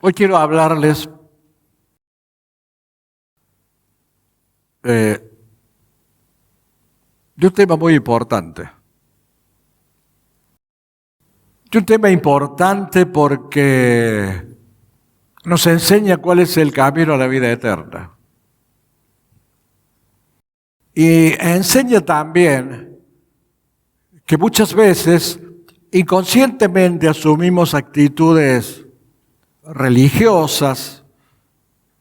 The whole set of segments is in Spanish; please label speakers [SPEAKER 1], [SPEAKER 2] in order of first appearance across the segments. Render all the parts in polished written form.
[SPEAKER 1] Hoy quiero hablarles de un tema muy importante. De un tema importante porque nos enseña cuál es el camino a la vida eterna. Y enseña también que muchas veces inconscientemente asumimos actitudes religiosas,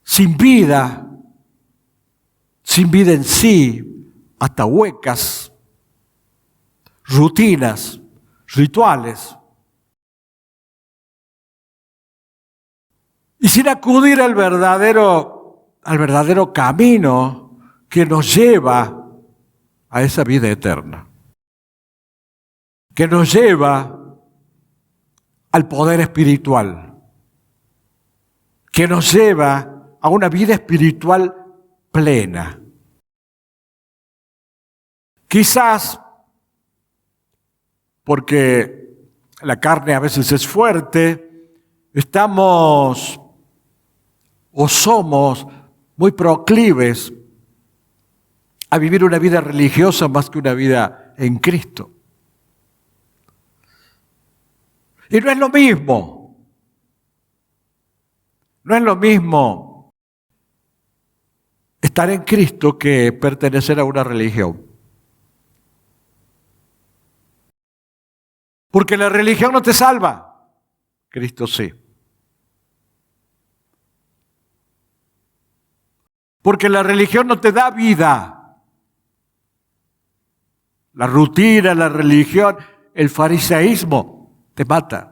[SPEAKER 1] sin vida en sí, hasta huecas, rutinas, rituales, y sin acudir al verdadero camino que nos lleva a esa vida eterna, que nos lleva al poder espiritual, que nos lleva a una vida espiritual plena. Quizás porque la carne a veces es fuerte, estamos o somos muy proclives a vivir una vida religiosa más que una vida en Cristo. Y no es lo mismo. No es lo mismo estar en Cristo que pertenecer a una religión. Porque la religión no te salva, Cristo sí. Porque la religión no te da vida. La rutina, la religión, el fariseísmo te mata.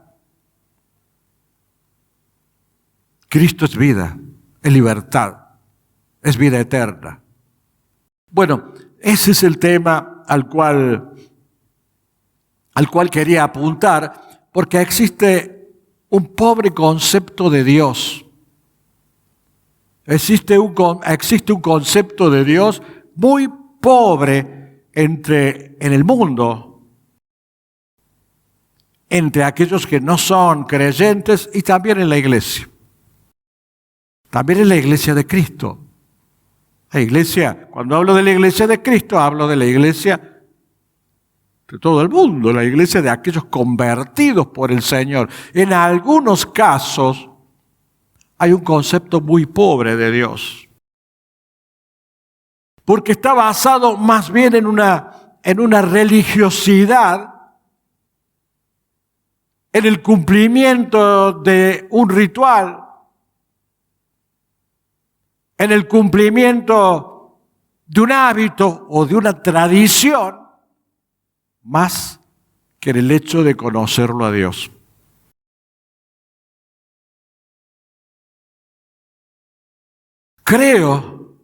[SPEAKER 1] Cristo es vida, es libertad, es vida eterna. Bueno, ese es el tema al cual quería apuntar, porque existe un pobre concepto de Dios. Existe un concepto de Dios muy pobre en el mundo, entre aquellos que no son creyentes y también en la iglesia. También en la iglesia de Cristo. La iglesia, cuando hablo de la iglesia de Cristo, hablo de la iglesia de todo el mundo, la iglesia de aquellos convertidos por el Señor. En algunos casos hay un concepto muy pobre de Dios, porque está basado más bien en una religiosidad, en el cumplimiento de un ritual, en el cumplimiento de un hábito o de una tradición, más que en el hecho de conocerlo a Dios. Creo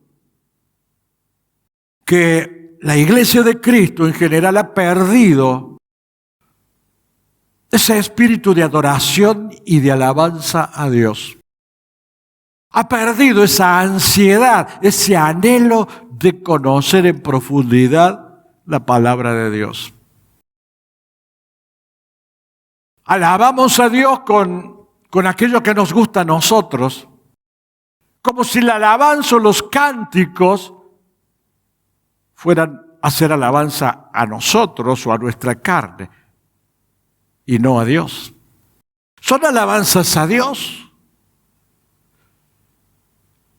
[SPEAKER 1] que la iglesia de Cristo en general ha perdido ese espíritu de adoración y de alabanza a Dios. Ha perdido esa ansiedad, ese anhelo de conocer en profundidad la palabra de Dios. Alabamos a Dios con aquello que nos gusta a nosotros, como si la alabanza o los cánticos fueran a hacer alabanza a nosotros o a nuestra carne, y no a Dios. Son alabanzas a Dios.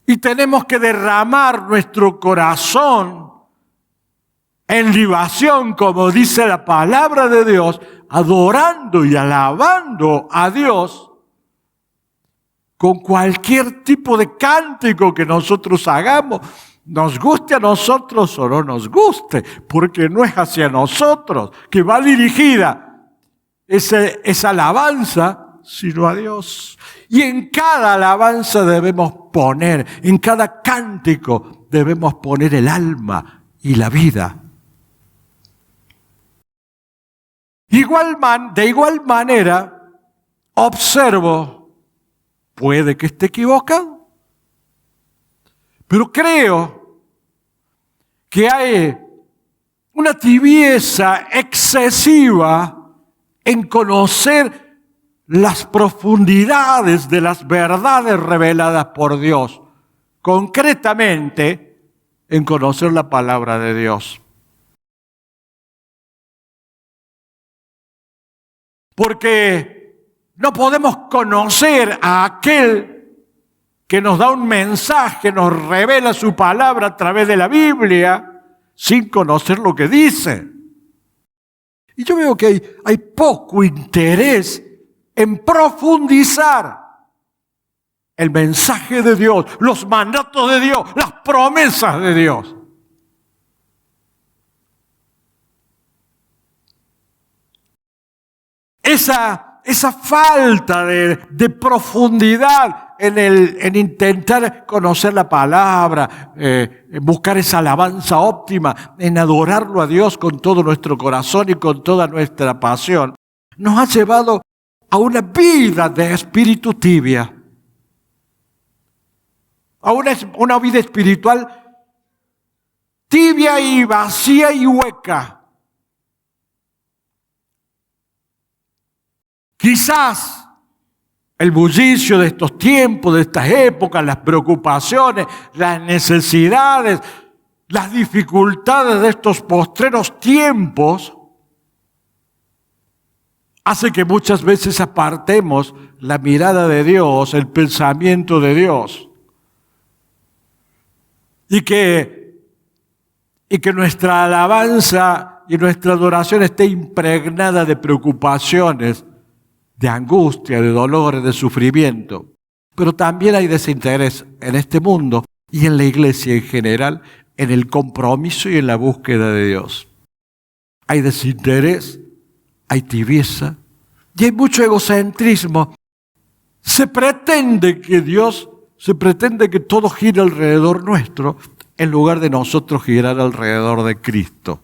[SPEAKER 1] Y tenemos que derramar nuestro corazón en libación, como dice la palabra de Dios, adorando y alabando a Dios con cualquier tipo de cántico que nosotros hagamos, nos guste a nosotros o no nos guste, porque no es hacia nosotros que va dirigida esa alabanza, sino a Dios. Y en cada alabanza debemos poner, en cada cántico debemos poner el alma y la vida. De igual manera, observo, puede que esté equivocado, pero creo que hay una tibieza excesiva en conocer las profundidades de las verdades reveladas por Dios, concretamente en conocer la palabra de Dios. Porque no podemos conocer a aquel que nos da un mensaje, nos revela su palabra a través de la Biblia, sin conocer lo que dice. Y yo veo que hay poco interés en profundizar el mensaje de Dios, los mandatos de Dios, las promesas de Dios. Esa falta de profundidad en intentar conocer la palabra, en buscar esa alabanza óptima, en adorarlo a Dios con todo nuestro corazón y con toda nuestra pasión, nos ha llevado a una vida de espíritu tibia, a una vida espiritual tibia y vacía y hueca. Quizás el bullicio de estos tiempos, de estas épocas, las preocupaciones, las necesidades, las dificultades de estos postreros tiempos, hace que muchas veces apartemos la mirada de Dios, el pensamiento de Dios. Y que nuestra alabanza y nuestra adoración esté impregnada de preocupaciones, de angustia, de dolores, de sufrimiento. Pero también hay desinterés en este mundo y en la iglesia en general, en el compromiso y en la búsqueda de Dios. Hay desinterés, hay tibieza y hay mucho egocentrismo. Se pretende que todo gire alrededor nuestro en lugar de nosotros girar alrededor de Cristo.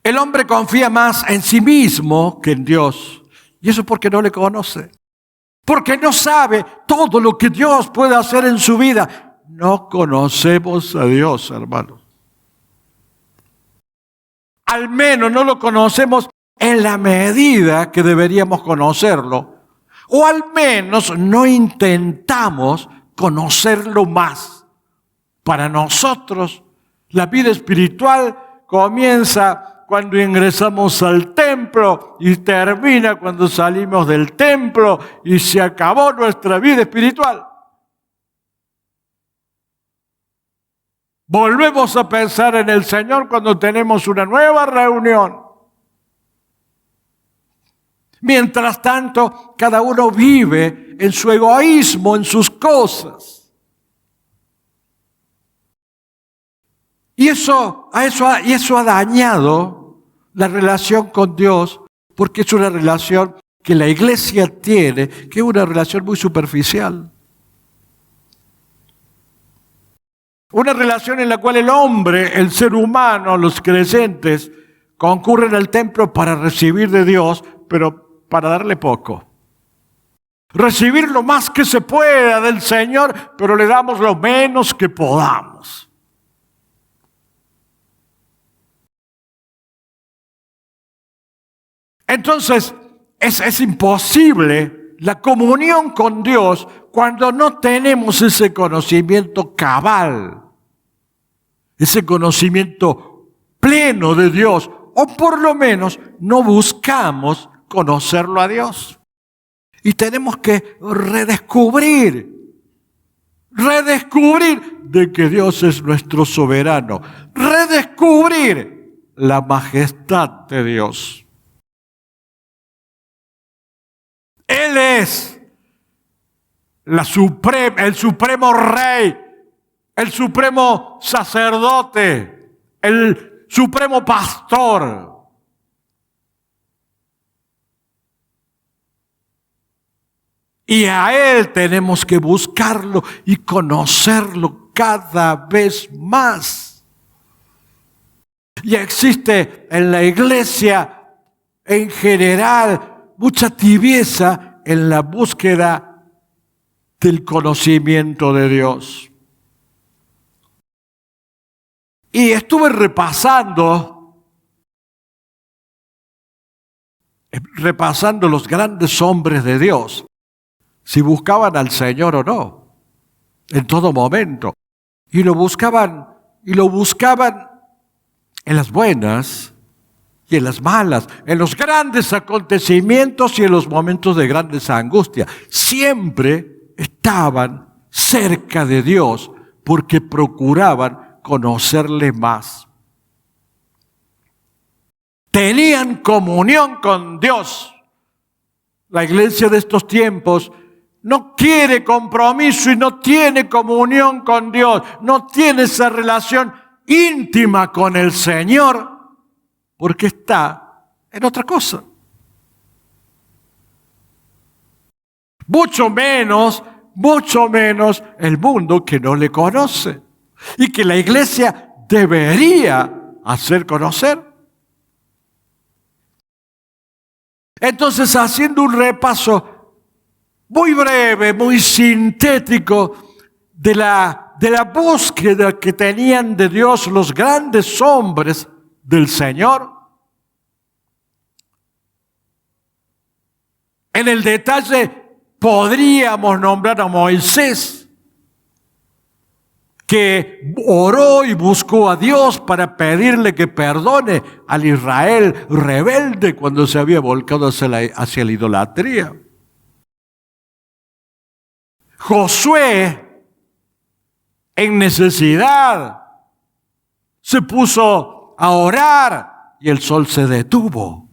[SPEAKER 1] El hombre confía más en sí mismo que en Dios. Y eso porque no le conoce. Porque no sabe todo lo que Dios puede hacer en su vida. No conocemos a Dios, hermanos. Al menos no lo conocemos en la medida que deberíamos conocerlo. O al menos no intentamos conocerlo más. Para nosotros, la vida espiritual comienza cuando ingresamos al templo y termina cuando salimos del templo y se acabó nuestra vida espiritual. Volvemos a pensar en el Señor cuando tenemos una nueva reunión. Mientras tanto, cada uno vive en su egoísmo, en sus cosas. Y eso ha dañado la relación con Dios, porque es una relación que la iglesia tiene, que es una relación muy superficial. Una relación en la cual el hombre, el ser humano, los creyentes, concurren al templo para recibir de Dios, pero para darle poco. Recibir lo más que se pueda del Señor, pero le damos lo menos que podamos. Entonces, es imposible la comunión con Dios cuando no tenemos ese conocimiento cabal, ese conocimiento pleno de Dios, o por lo menos no buscamos conocerlo a Dios. Y tenemos que redescubrir de que Dios es nuestro soberano, redescubrir la majestad de Dios. Él es el supremo rey, el supremo sacerdote, el supremo pastor. Y a Él tenemos que buscarlo y conocerlo cada vez más. Y existe en la iglesia en general mucha tibieza en la búsqueda del conocimiento de Dios. Y estuve repasando los grandes hombres de Dios, si buscaban al Señor o no, en todo momento. Y lo buscaban en las buenas y en las malas, en los grandes acontecimientos y en los momentos de grandes angustias. Siempre estaban cerca de Dios porque procuraban conocerle más. Tenían comunión con Dios. La iglesia de estos tiempos no quiere compromiso y no tiene comunión con Dios, no tiene esa relación íntima con el Señor, porque está en otra cosa. Mucho menos el mundo que no le conoce y que la iglesia debería hacer conocer. Entonces, haciendo un repaso muy breve, muy sintético de la búsqueda que tenían de Dios los grandes hombres del Señor, en el detalle podríamos nombrar a Moisés, que oró y buscó a Dios para pedirle que perdone al Israel rebelde cuando se había volcado hacia la idolatría. Josué, en necesidad, se puso a orar y el sol se detuvo.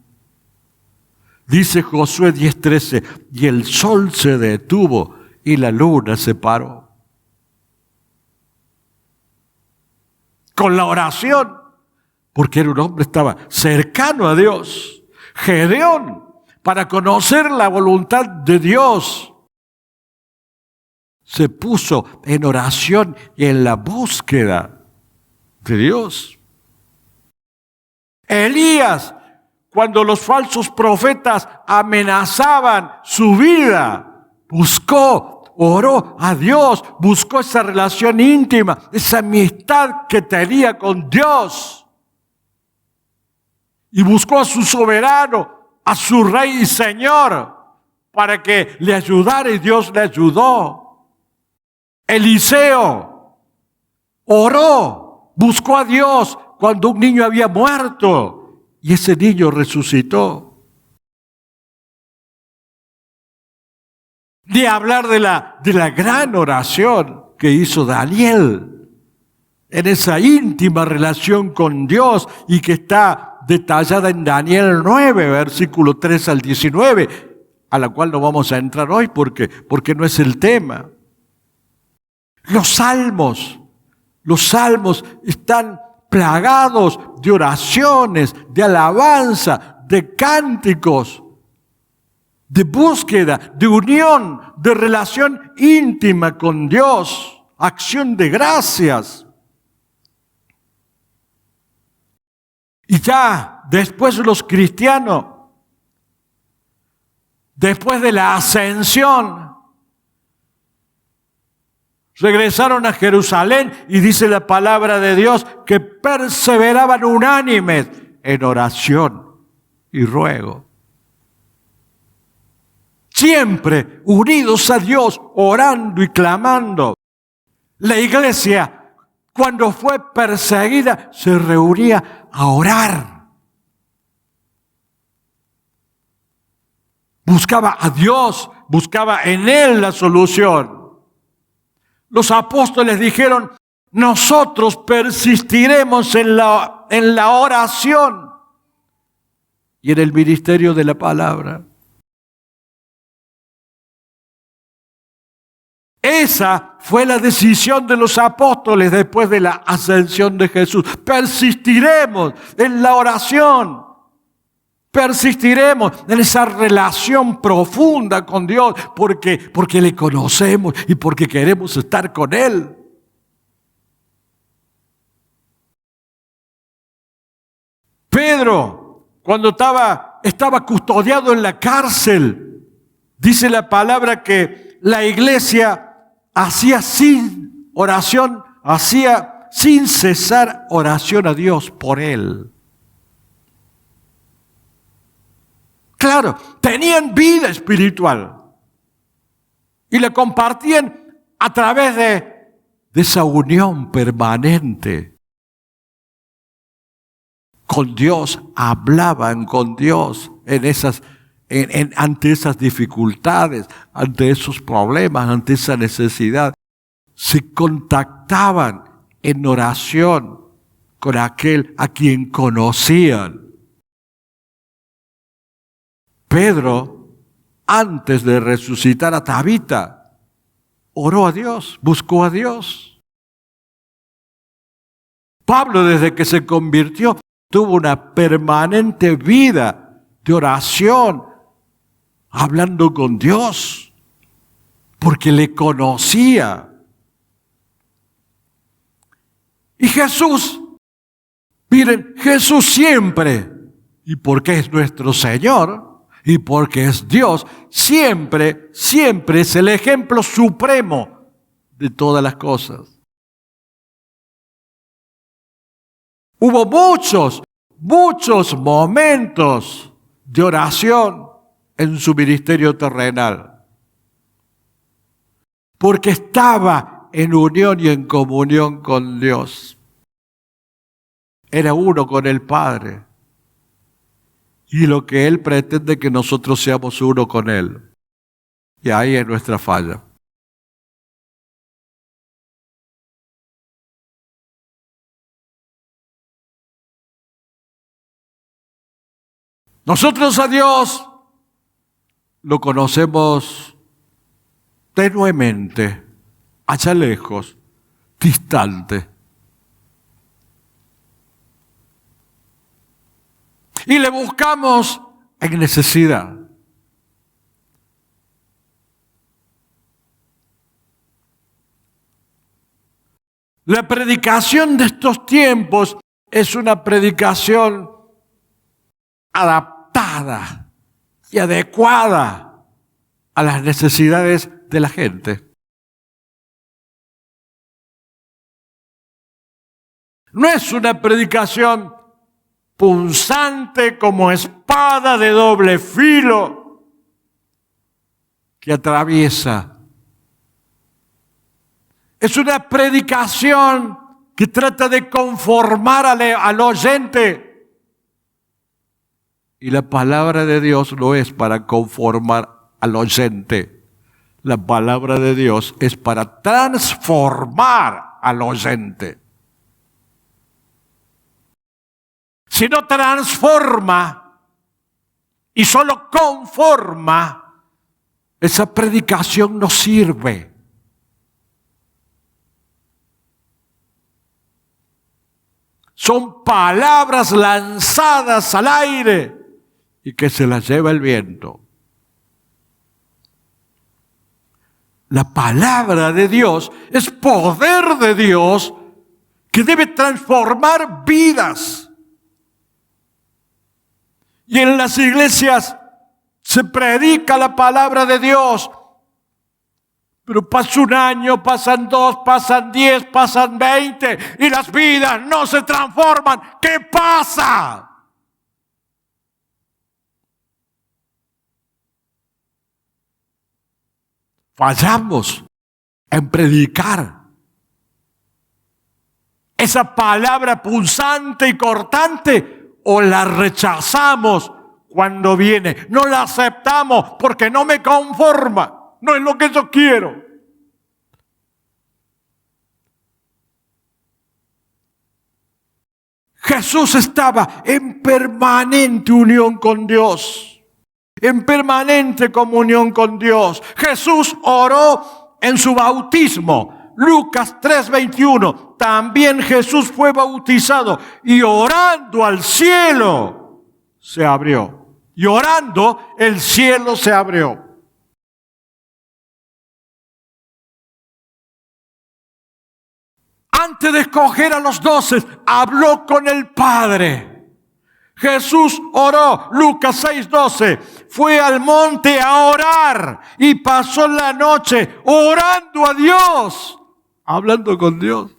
[SPEAKER 1] Dice Josué 10:13, y el sol se detuvo y la luna se paró. Con la oración, porque era un hombre, estaba cercano a Dios. Gedeón, para conocer la voluntad de Dios, se puso en oración y en la búsqueda de Dios. Elías, cuando los falsos profetas amenazaban su vida, oró a Dios, buscó esa relación íntima, esa amistad que tenía con Dios. Y buscó a su soberano, a su rey y señor, para que le ayudara y Dios le ayudó. Eliseo oró, buscó a Dios cuando un niño había muerto y ese niño resucitó. Ni hablar de la gran oración que hizo Daniel en esa íntima relación con Dios y que está detallada en Daniel 9, versículo 3 al 19, a la cual no vamos a entrar hoy porque no es el tema. Los salmos están plagados de oraciones, de alabanza, de cánticos, de búsqueda, de unión, de relación íntima con Dios, acción de gracias. Y ya después los cristianos, después de la ascensión, regresaron a Jerusalén y dice la palabra de Dios que perseveraban unánimes en oración y ruego. Siempre unidos a Dios, orando y clamando. La iglesia, cuando fue perseguida, se reunía a orar. Buscaba a Dios, buscaba en Él la solución. Los apóstoles dijeron, nosotros persistiremos en la oración y en el ministerio de la palabra. Esa fue la decisión de los apóstoles después de la ascensión de Jesús. Persistiremos en la oración. Persistiremos en esa relación profunda con Dios porque le conocemos y porque queremos estar con Él. Pedro, cuando estaba custodiado en la cárcel, dice la palabra que la iglesia hacía sin oración, hacía sin cesar oración a Dios por él. Claro, tenían vida espiritual y la compartían a través de esa unión permanente con Dios. Hablaban con Dios ante esas dificultades, ante esos problemas, ante esa necesidad. Se contactaban en oración con aquel a quien conocían. Pedro, antes de resucitar a Tabita, oró a Dios, buscó a Dios. Pablo, desde que se convirtió, tuvo una permanente vida de oración, hablando con Dios, porque le conocía. Y Jesús, miren, Jesús siempre, y porque es nuestro Señor, y porque es Dios, siempre es el ejemplo supremo de todas las cosas. Hubo muchos momentos de oración en su ministerio terrenal, porque estaba en unión y en comunión con Dios. Era uno con el Padre. Y lo que Él pretende que nosotros seamos uno con Él. Y ahí es nuestra falla. Nosotros a Dios lo conocemos tenuemente, allá lejos, distante. Y le buscamos en necesidad. La predicación de estos tiempos es una predicación adaptada y adecuada a las necesidades de la gente. No es una predicación punzante como espada de doble filo que atraviesa. Es una predicación que trata de conformar al oyente. Y la palabra de Dios no es para conformar al oyente. La palabra de Dios es para transformar al oyente. Si no transforma y solo conforma, esa predicación no sirve. Son palabras lanzadas al aire y que se las lleva el viento. La palabra de Dios es poder de Dios que debe transformar vidas. Y en las iglesias se predica la palabra de Dios. Pero pasa un año, pasan 2, pasan 10, pasan 20 y las vidas no se transforman. ¿Qué pasa? Fallamos en predicar esa palabra punzante y cortante. O la rechazamos cuando viene. No la aceptamos porque no me conforma. No es lo que yo quiero. Jesús estaba en permanente unión con Dios. En permanente comunión con Dios. Jesús oró en su bautismo. Lucas 3:21, también Jesús fue bautizado y orando al cielo se abrió. Y orando el cielo se abrió. Antes de escoger a los 12, habló con el Padre. Jesús oró, Lucas 6:12, fue al monte a orar y pasó la noche orando a Dios. Hablando con Dios.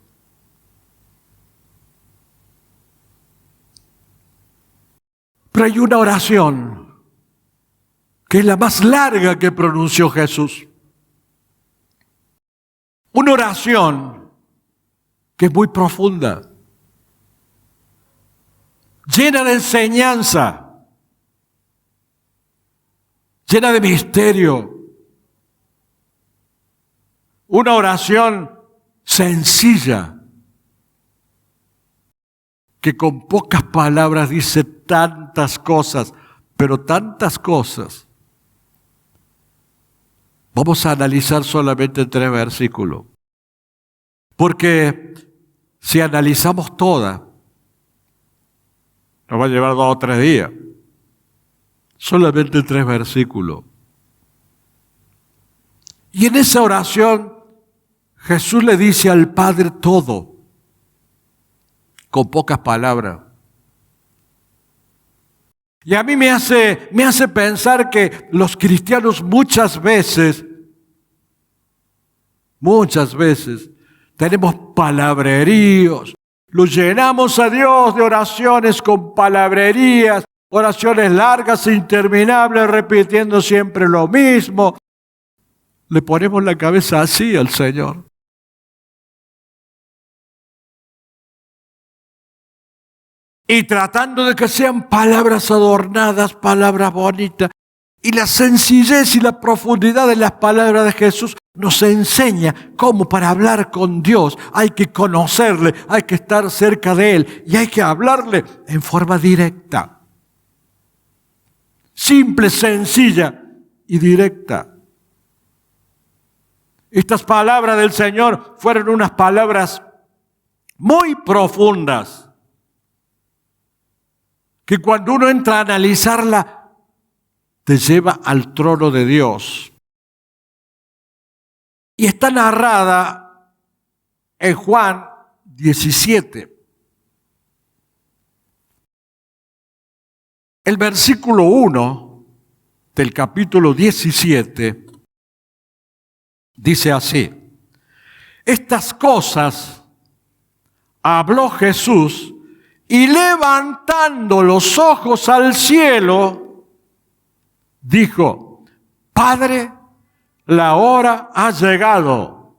[SPEAKER 1] Pero hay una oración que es la más larga que pronunció Jesús. Una oración que es muy profunda, llena de enseñanza, llena de misterio. Una oración sencilla, que con pocas palabras dice tantas cosas, pero tantas cosas. Vamos a analizar solamente 3 versículos, porque si analizamos toda, nos va a llevar 2 o 3 días. Solamente 3 versículos. Y en esa oración Jesús le dice al Padre todo, con pocas palabras. Y a mí me hace pensar que los cristianos muchas veces, tenemos palabreríos. Lo llenamos a Dios de oraciones con palabrerías, oraciones largas e interminables, repitiendo siempre lo mismo. Le ponemos la cabeza así al Señor. Y tratando de que sean palabras adornadas, palabras bonitas. Y la sencillez y la profundidad de las palabras de Jesús nos enseña cómo para hablar con Dios hay que conocerle, hay que estar cerca de Él y hay que hablarle en forma directa. Simple, sencilla y directa. Estas palabras del Señor fueron unas palabras muy profundas, que cuando uno entra a analizarla, te lleva al trono de Dios. Y está narrada en Juan 17. El versículo 1 del capítulo 17 dice así: estas cosas habló Jesús y levantando los ojos al cielo, dijo: Padre, la hora ha llegado.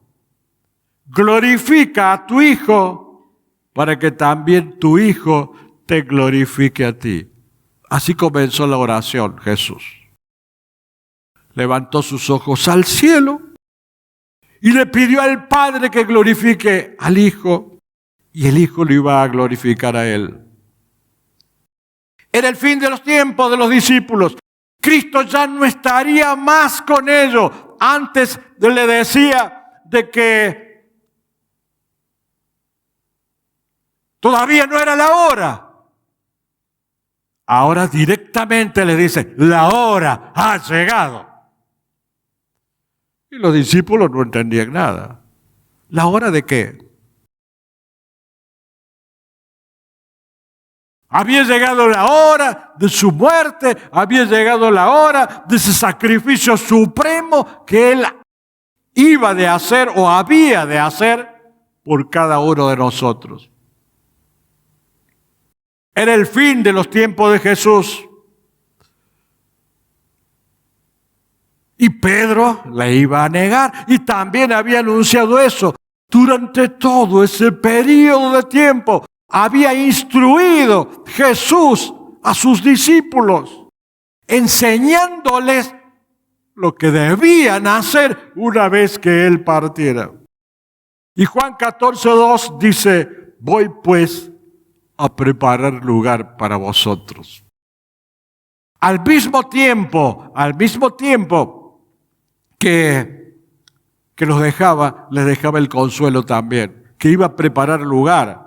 [SPEAKER 1] Glorifica a tu Hijo para que también tu Hijo te glorifique a ti. Así comenzó la oración Jesús. Levantó sus ojos al cielo y le pidió al Padre que glorifique al Hijo, y el Hijo lo iba a glorificar a Él. Era el fin de los tiempos de los discípulos. Cristo ya no estaría más con ellos. Antes le decía de que todavía no era la hora. Ahora directamente le dice: la hora ha llegado. Y los discípulos no entendían nada. ¿La hora de qué? Había llegado la hora de su muerte, había llegado la hora de ese sacrificio supremo que Él iba de hacer o había de hacer por cada uno de nosotros. Era el fin de los tiempos de Jesús. Y Pedro le iba a negar y también había anunciado eso. Durante todo ese periodo de tiempo había instruido Jesús a sus discípulos, enseñándoles lo que debían hacer una vez que Él partiera. Y Juan 14:2 dice: voy pues a preparar lugar para vosotros. Al mismo tiempo que los dejaba, les dejaba el consuelo también, que iba a preparar lugar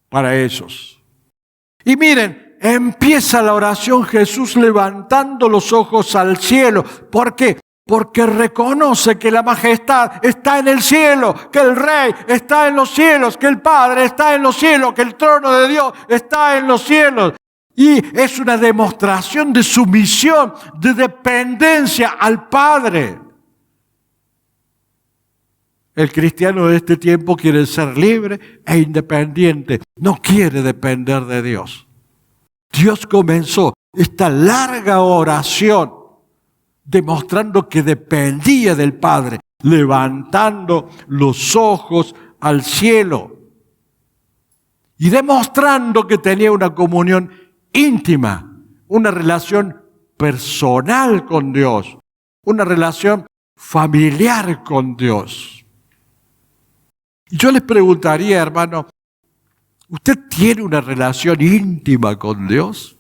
[SPEAKER 1] para ellos. Y miren, empieza la oración Jesús levantando los ojos al cielo. ¿Por qué? Porque reconoce que la majestad está en el cielo, que el Rey está en los cielos, que el Padre está en los cielos, que el trono de Dios está en los cielos. Y es una demostración de sumisión, de dependencia al Padre. El cristiano de este tiempo quiere ser libre e independiente. No quiere depender de Dios. Dios comenzó esta larga oración demostrando que dependía del Padre, levantando los ojos al cielo y demostrando que tenía una comunión íntima, una relación personal con Dios, una relación familiar con Dios. Y yo les preguntaría, hermano, ¿usted tiene una relación íntima con Dios?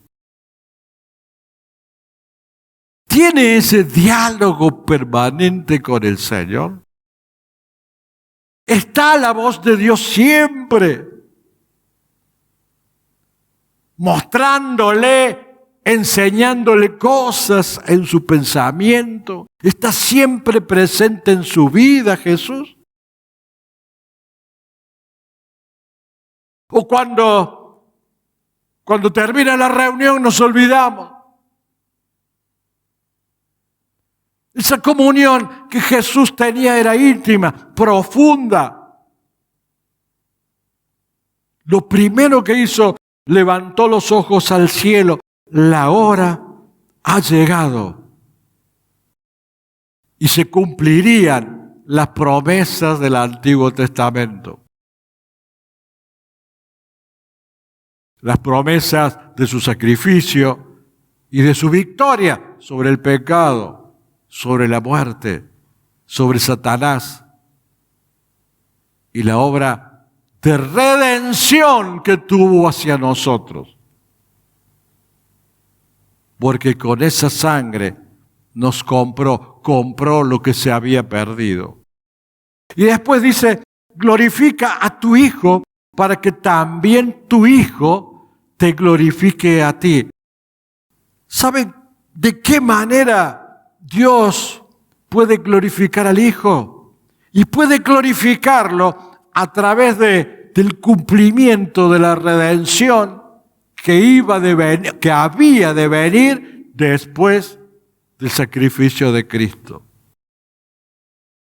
[SPEAKER 1] ¿Tiene ese diálogo permanente con el Señor? ¿Está la voz de Dios siempre mostrándole, enseñándole cosas en su pensamiento? ¿Está siempre presente en su vida Jesús? ¿O cuando termina la reunión nos olvidamos? Esa comunión que Jesús tenía era íntima, profunda. Lo primero que hizo, levantó los ojos al cielo. La hora ha llegado. Y se cumplirían las promesas del Antiguo Testamento. Las promesas de su sacrificio y de su victoria sobre el pecado, sobre la muerte, sobre Satanás, y la obra de redención que tuvo hacia nosotros. Porque con esa sangre nos compró lo que se había perdido. Y después dice, glorifica a tu Hijo para que también tu Hijo te glorifique a ti. ¿Saben de qué manera Dios puede glorificar al Hijo? Y puede glorificarlo a través del cumplimiento de la redención que había de venir después del sacrificio de Cristo.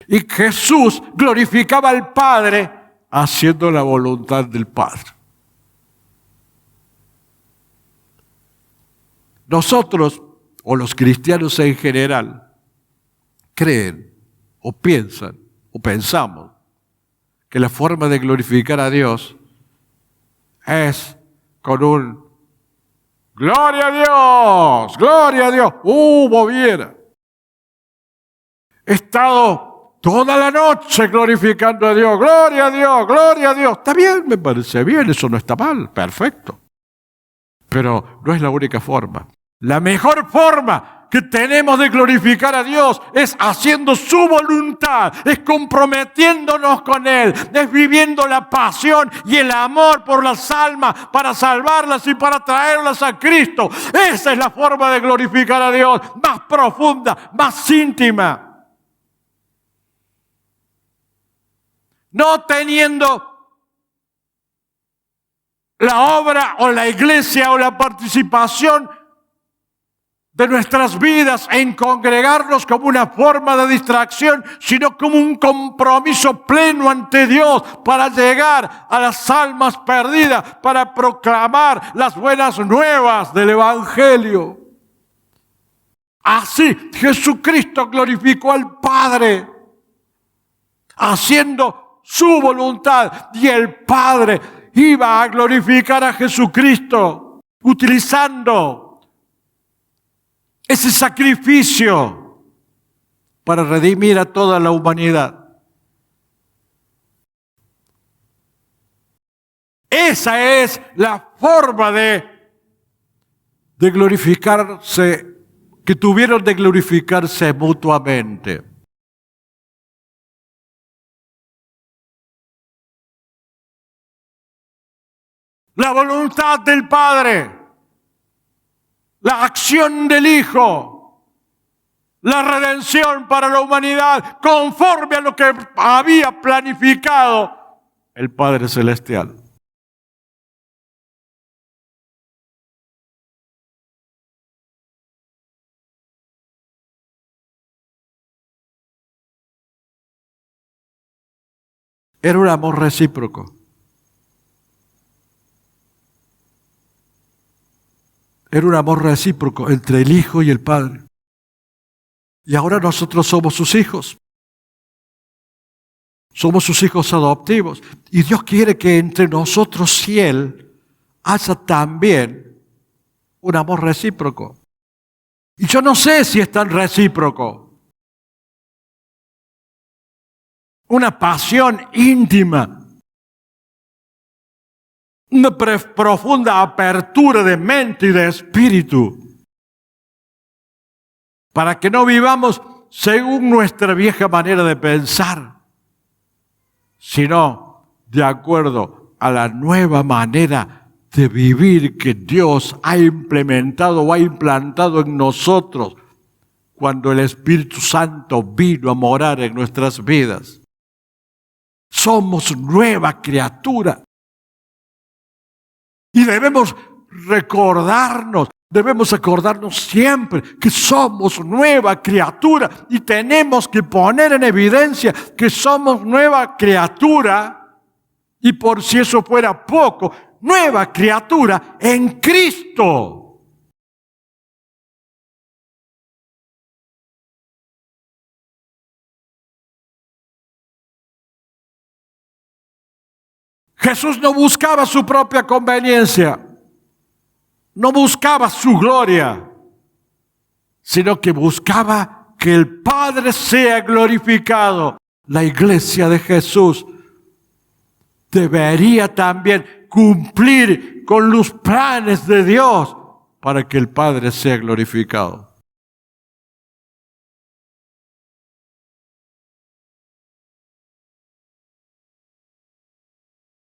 [SPEAKER 1] Y Jesús glorificaba al Padre haciendo la voluntad del Padre. Nosotros, o los cristianos en general, creen o piensan o pensamos que la forma de glorificar a Dios es con un ¡Gloria a Dios! ¡Gloria a Dios! Moviera. He estado toda la noche glorificando a Dios. ¡Gloria a Dios! ¡Gloria a Dios! Está bien, me parece bien, eso no está mal, perfecto. Pero no es la única forma. La mejor forma que tenemos de glorificar a Dios es haciendo su voluntad, es comprometiéndonos con Él, es viviendo la pasión y el amor por las almas para salvarlas y para traerlas a Cristo. Esa es la forma de glorificar a Dios, más profunda, más íntima. No teniendo la obra o la iglesia o la participación de nuestras vidas en congregarnos como una forma de distracción, sino como un compromiso pleno ante Dios para llegar a las almas perdidas, para proclamar las buenas nuevas del Evangelio. Así Jesucristo glorificó al Padre, haciendo su voluntad, y el Padre iba a glorificar a Jesucristo utilizando ese sacrificio para redimir a toda la humanidad. Esa es la forma de glorificarse, que tuvieron de glorificarse mutuamente. La voluntad del Padre, la acción del Hijo, la redención para la humanidad, conforme a lo que había planificado el Padre Celestial. Era un amor recíproco. Era un amor recíproco entre el Hijo y el Padre. Y ahora nosotros somos sus hijos. Somos sus hijos adoptivos. Y Dios quiere que entre nosotros y Él haya también un amor recíproco. Y yo no sé si es tan recíproco. Una pasión íntima. Una profunda apertura de mente y de espíritu. Para que no vivamos según nuestra vieja manera de pensar, sino de acuerdo a la nueva manera de vivir que Dios ha implementado o ha implantado en nosotros cuando el Espíritu Santo vino a morar en nuestras vidas. Somos nueva criatura. Y debemos acordarnos siempre que somos nueva criatura y tenemos que poner en evidencia que somos nueva criatura y por si eso fuera poco, nueva criatura en Cristo. Jesús no buscaba su propia conveniencia. No buscaba su gloria, sino que buscaba que el Padre sea glorificado. La iglesia de Jesús debería también cumplir con los planes de Dios para que el Padre sea glorificado.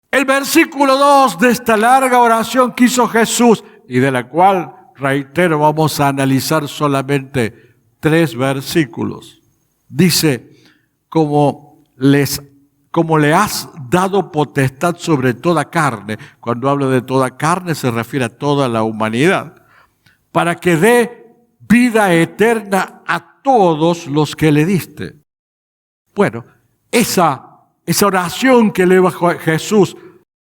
[SPEAKER 1] El versículo 2 de esta larga oración que hizo Jesús, y de la cual, reitero, vamos a analizar solamente 3 versículos. Dice, como le has dado potestad sobre toda carne. Cuando habla de toda carne se refiere a toda la humanidad. Para que dé vida eterna a todos los que le diste. Bueno, esa oración que eleva Jesús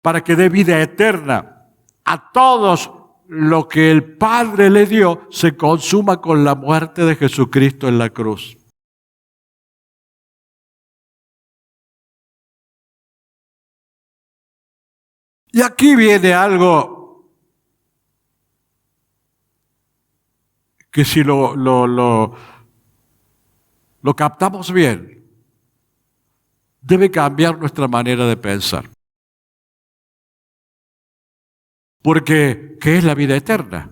[SPEAKER 1] para que dé vida eterna a todos lo que el Padre le dio, se consuma con la muerte de Jesucristo en la cruz. Y aquí viene algo que si lo captamos bien, debe cambiar nuestra manera de pensar. Porque, ¿qué es la vida eterna?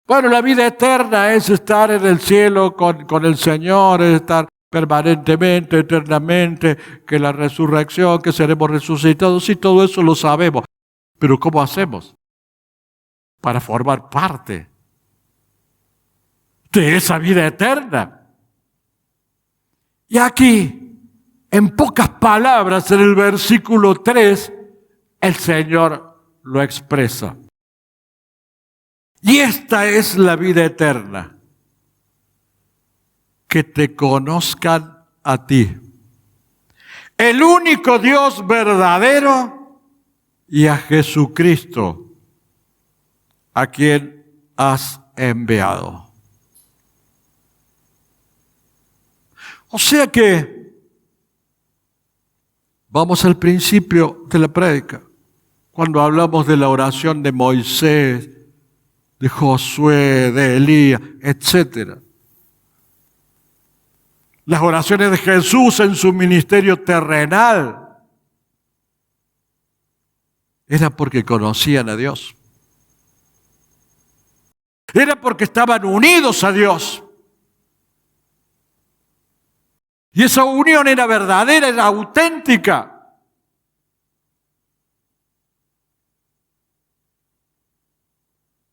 [SPEAKER 1] Bueno, la vida eterna es estar en el cielo con el Señor, es estar permanentemente, eternamente, que la resurrección, que seremos resucitados, y todo eso lo sabemos. Pero ¿cómo hacemos para formar parte de esa vida eterna? Y aquí, en pocas palabras, en el versículo 3, el Señor lo expresa. Y esta es la vida eterna, que te conozcan a ti, el único Dios verdadero, y a Jesucristo, a quien has enviado. O sea que, vamos al principio de la prédica, cuando hablamos de la oración de Moisés, de Josué, de Elías, etc. Las oraciones de Jesús en su ministerio terrenal era porque conocían a Dios. Era porque estaban unidos a Dios. Y esa unión era verdadera, era auténtica.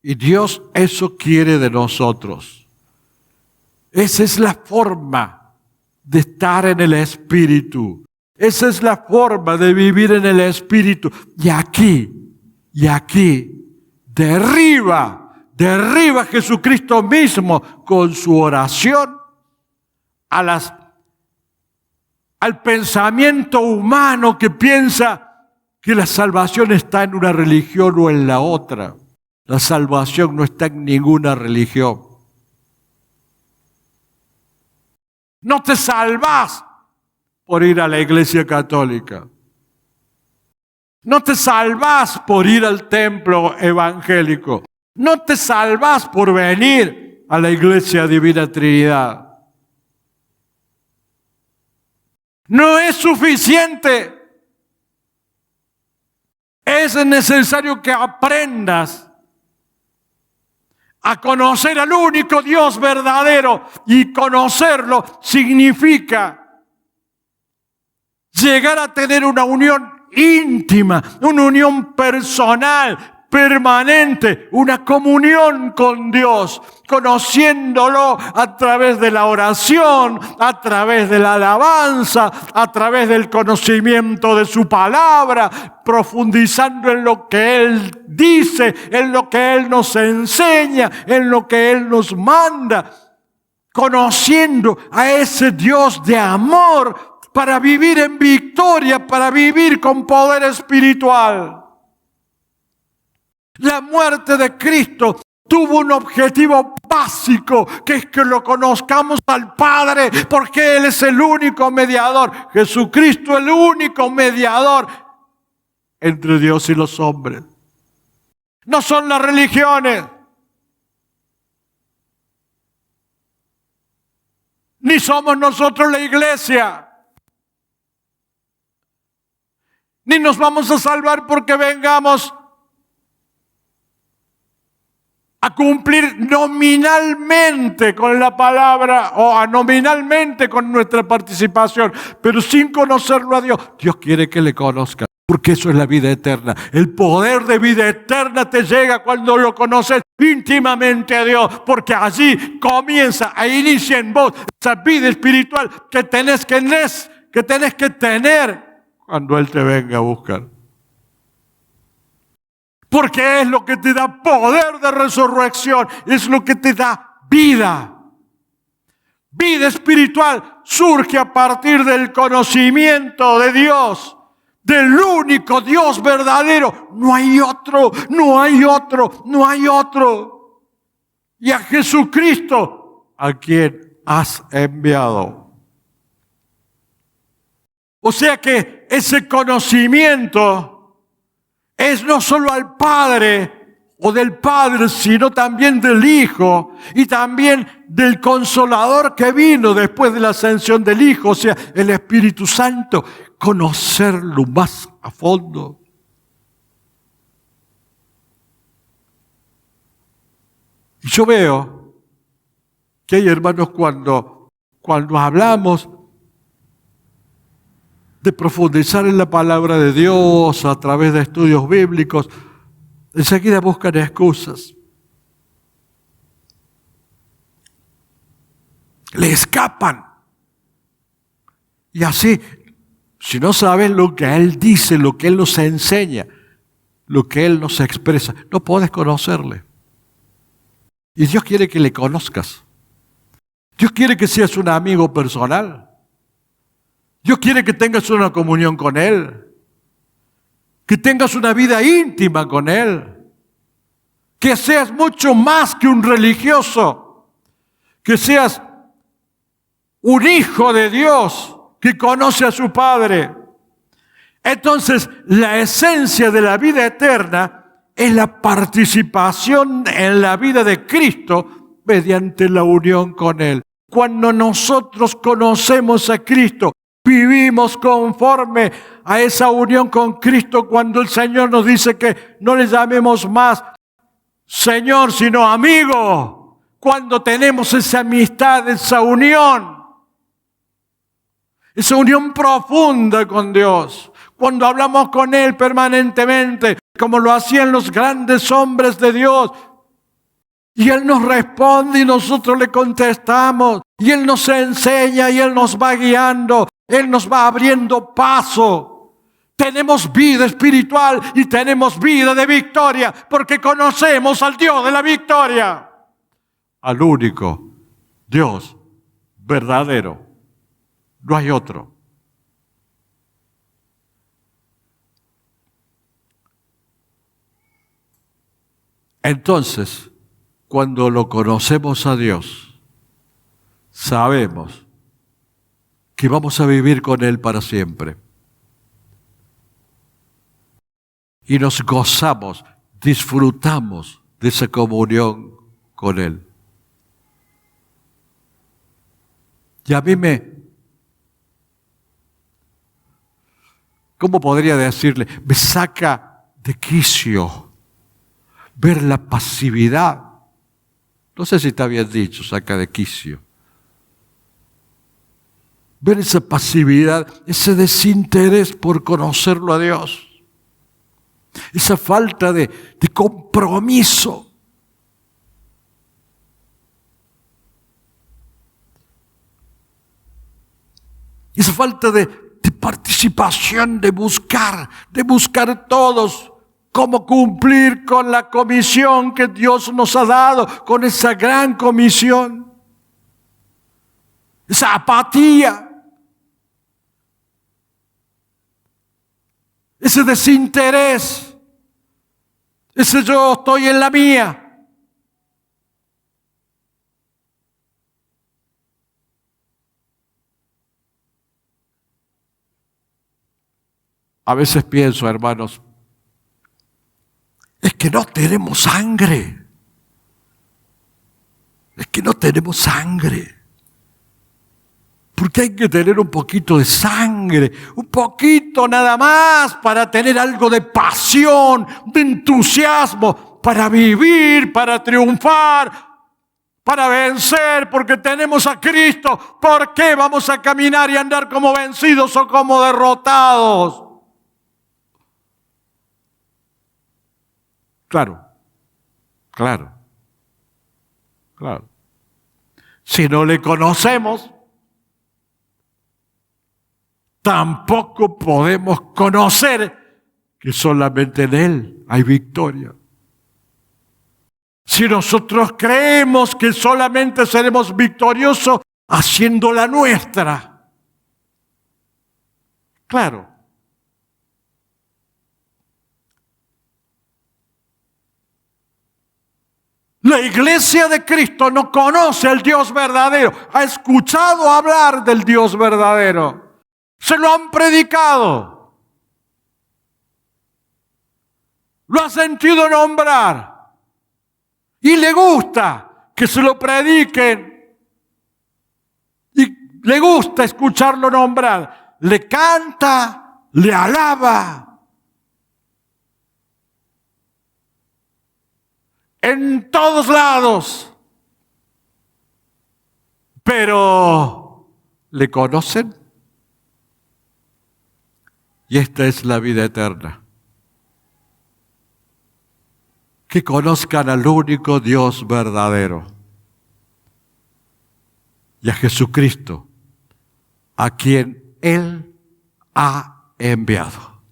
[SPEAKER 1] Y Dios eso quiere de nosotros. Esa es la forma de estar en el Espíritu. Esa es la forma de vivir en el Espíritu. Y aquí, derriba Jesucristo mismo con su oración al pensamiento humano que piensa que la salvación está en una religión o en la otra. La salvación no está en ninguna religión. No te salvás por ir a la iglesia católica. No te salvás por ir al templo evangélico. No te salvás por venir a la iglesia Divina Trinidad. No es suficiente. Es necesario que aprendas a conocer al único Dios verdadero, y conocerlo significa llegar a tener una unión íntima, una unión personal, permanente, una comunión con Dios, conociéndolo a través de la oración, a través de la alabanza, a través del conocimiento de su palabra, profundizando en lo que Él dice, en lo que Él nos enseña, en lo que Él nos manda, conociendo a ese Dios de amor para vivir en victoria, para vivir con poder espiritual. La muerte de Cristo tuvo un objetivo básico, que es que lo conozcamos al Padre, porque Él es el único mediador. Jesucristo, el único mediador entre Dios y los hombres. No son las religiones, ni somos nosotros la iglesia, ni nos vamos a salvar porque vengamos a cumplir nominalmente con la palabra, o nominalmente con nuestra participación, pero sin conocerlo a Dios. Dios quiere que le conozcas, porque eso es la vida eterna. El poder de vida eterna te llega cuando lo conoces íntimamente a Dios, porque allí comienza a inicia en vos esa vida espiritual que tenés que tener cuando Él te venga a buscar. Porque es lo que te da poder de resurrección, es lo que te da vida. Vida espiritual surge a partir del conocimiento de Dios, del único Dios verdadero. No hay otro, no hay otro, no hay otro. Y a Jesucristo, a quien has enviado. O sea que ese conocimiento es no solo al Padre o del Padre, sino también del Hijo y también del Consolador que vino después de la ascensión del Hijo, o sea, el Espíritu Santo. Conocerlo más a fondo. Y yo veo que hay hermanos cuando hablamos de profundizar en la palabra de Dios a través de estudios bíblicos, enseguida buscan excusas. Le escapan. Y así, si no sabes lo que Él dice, lo que Él nos enseña, lo que Él nos expresa, no puedes conocerle. Y Dios quiere que le conozcas. Dios quiere que seas un amigo personal. Dios quiere que tengas una comunión con Él, que tengas una vida íntima con Él, que seas mucho más que un religioso, que seas un hijo de Dios que conoce a su Padre. Entonces, la esencia de la vida eterna es la participación en la vida de Cristo mediante la unión con Él. Cuando nosotros conocemos a Cristo, vivimos conforme a esa unión con Cristo, cuando el Señor nos dice que no le llamemos más Señor, sino amigo. Cuando tenemos esa amistad, esa unión profunda con Dios. Cuando hablamos con Él permanentemente, como lo hacían los grandes hombres de Dios. Y Él nos responde y nosotros le contestamos. Y Él nos enseña y Él nos va guiando. Él nos va abriendo paso. Tenemos vida espiritual y tenemos vida de victoria porque conocemos al Dios de la victoria. Al único Dios verdadero. No hay otro. Entonces, cuando lo conocemos a Dios, sabemos que vamos a vivir con Él para siempre. Y nos gozamos, disfrutamos de esa comunión con Él. Y a mí ¿cómo podría decirle? Me saca de quicio ver la pasividad. No sé si está bien dicho, saca de quicio. Ver esa pasividad, ese desinterés por conocerlo a Dios. Esa falta de compromiso. Esa falta de participación, de buscar todos cómo cumplir con la comisión que Dios nos ha dado, con esa gran comisión. Esa apatía, ese desinterés, ese yo estoy en la mía. A veces pienso, hermanos, es que no tenemos sangre. Es que no tenemos sangre. Porque hay que tener un poquito de sangre, un poquito nada más para tener algo de pasión, de entusiasmo, para vivir, para triunfar, para vencer, porque tenemos a Cristo. ¿Por qué vamos a caminar y andar como vencidos o como derrotados? Claro. Si no le conocemos, tampoco podemos conocer que solamente en Él hay victoria. Si nosotros creemos que solamente seremos victoriosos haciendo la nuestra, claro. La iglesia de Cristo no conoce al Dios verdadero, ha escuchado hablar del Dios verdadero, se lo han predicado, lo ha sentido nombrar y le gusta que se lo prediquen y le gusta escucharlo nombrar, le canta, le alaba. En todos lados. Pero, ¿le conocen? Y esta es la vida eterna. Que conozcan al único Dios verdadero. Y a Jesucristo, a quien Él ha enviado.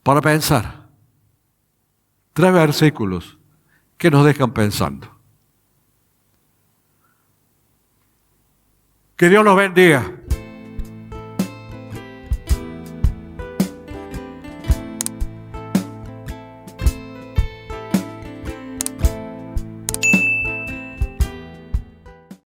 [SPEAKER 1] Para pensar. 3 versículos que nos dejan pensando. Que Dios los bendiga.